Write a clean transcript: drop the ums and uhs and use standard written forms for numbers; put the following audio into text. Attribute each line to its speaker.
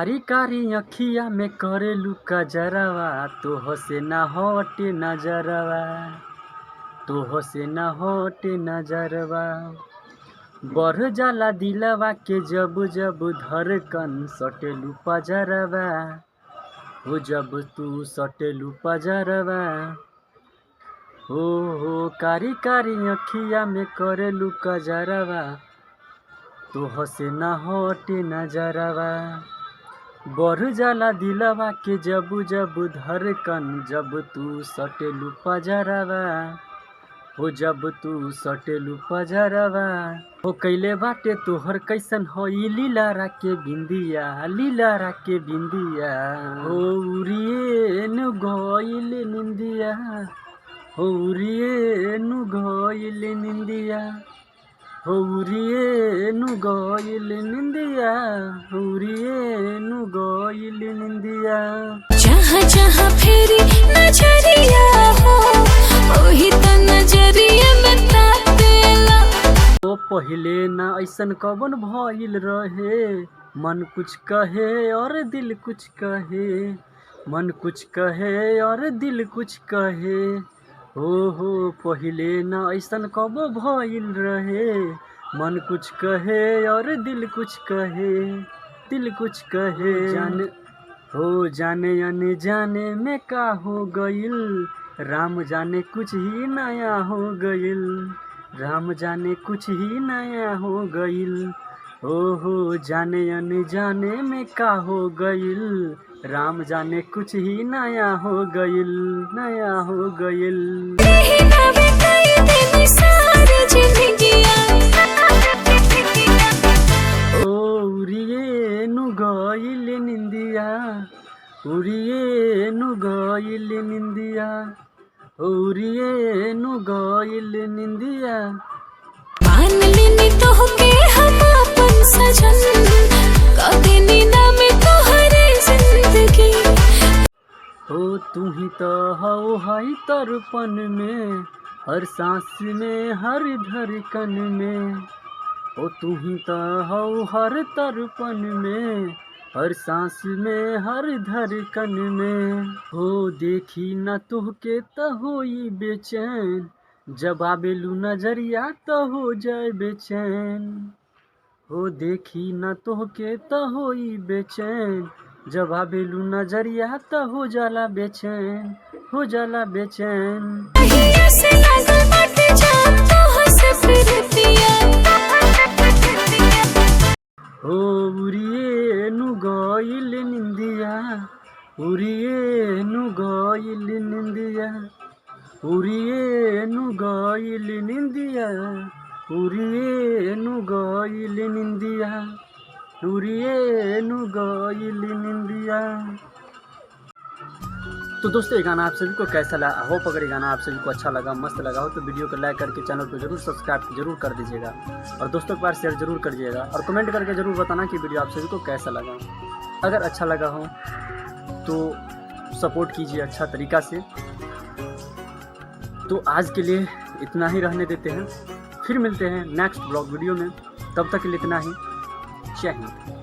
Speaker 1: कारी कारी अखिया में करेलू कजरवा, तोह से ना हटे नजरवा, तोह से ना हटे नजरवा। बढ़ जाला दिलवा के जब जब धड़कन, सटेलू पजरवा हो जब तू सटेलू पजरवा। हो कारी कारी अखिया में करेलू कजरवा, तोह से ना हटे नजरवा। बढ़ जाला दिलवा के जब जब धड़कन, जब तू सटेलू पजरवा हो जब तू सटेलू पजरवा। हो कैले बाटे तोहर कैसन हो लीलारा के बिंदिया, लीलारा के बिंदिया। हो उरिए नु गइल निंदिया, हो उरिए नु गइल निंदिया, हो उरिए नु गइल निंदिया, हो उरिए नु गइल निंदिया।
Speaker 2: जहाँ जहाँ फेरी नजरिया हो, ओही त नजरिया में तातेला।
Speaker 1: ओ पहिले ना ऐसन कवन भइल रहे, मन कुछ कहे और दिल कुछ कहे, मन कुछ कहे और दिल कुछ कहे। हो पहिले ना ऐसन कब भइल रहे, मन कुछ कहे और दिल कुछ कहे, दिल कुछ कहे। जाने अनजाने में का हो गइल, राम जाने कुछ ही नया हो गइल, राम जाने कुछ ही नया हो गइल। हो जाने अनजाने में का हो गइल, राम जाने कुछ ही नया हो गइल, नया हो गइल। ओ उरिए नु गइल निंदिया, उरिए नु गइल निंदिया, उरिए नु गइल निंदिया।
Speaker 2: मान लेनी तोहके हम अपन सजन, कभी नींद में तोहरे जिंदगी।
Speaker 1: हो तू ही तो हो हई तड़पन में, हर सांस में हर धड़कन में। हो तू ही तो हो हर तड़पन में, हर सांस में हर धड़कन में। हो देखी न तुहके तो होई बेचैन, जब आबेलू नजरिया तो हो जाए बेचैन। हो देखी न तोहके तो होई बेचैन, जब आबेलू नजरिया तो हो जाला बेचैन, हो जाला बेचैन। हो उरिए नु गइल निंदिया, उरिए नु गइल निंदिया, उरिए नु गइल निंदिया, उरिए नु गइल निंदिया, उरिए नु गइल निंदिया। तो दोस्तों ये गाना आप सभी को कैसा लगा, होप अगर ये गाना आप सभी को अच्छा लगा, मस्त लगा हो तो वीडियो को लाइक करके चैनल को जरूर सब्सक्राइब जरूर कर दीजिएगा और दोस्तों के पास शेयर जरूर कर दीजिएगा और कमेंट करके जरूर बताना कि वीडियो आप सभी को कैसा लगा। अगर अच्छा लगा हो तो सपोर्ट कीजिए अच्छा तरीका से। तो आज के लिए इतना ही रहने देते हैं, फिर मिलते हैं नेक्स्ट ब्लॉग वीडियो में, तब तक के लिए इतना ही। जय हिंद।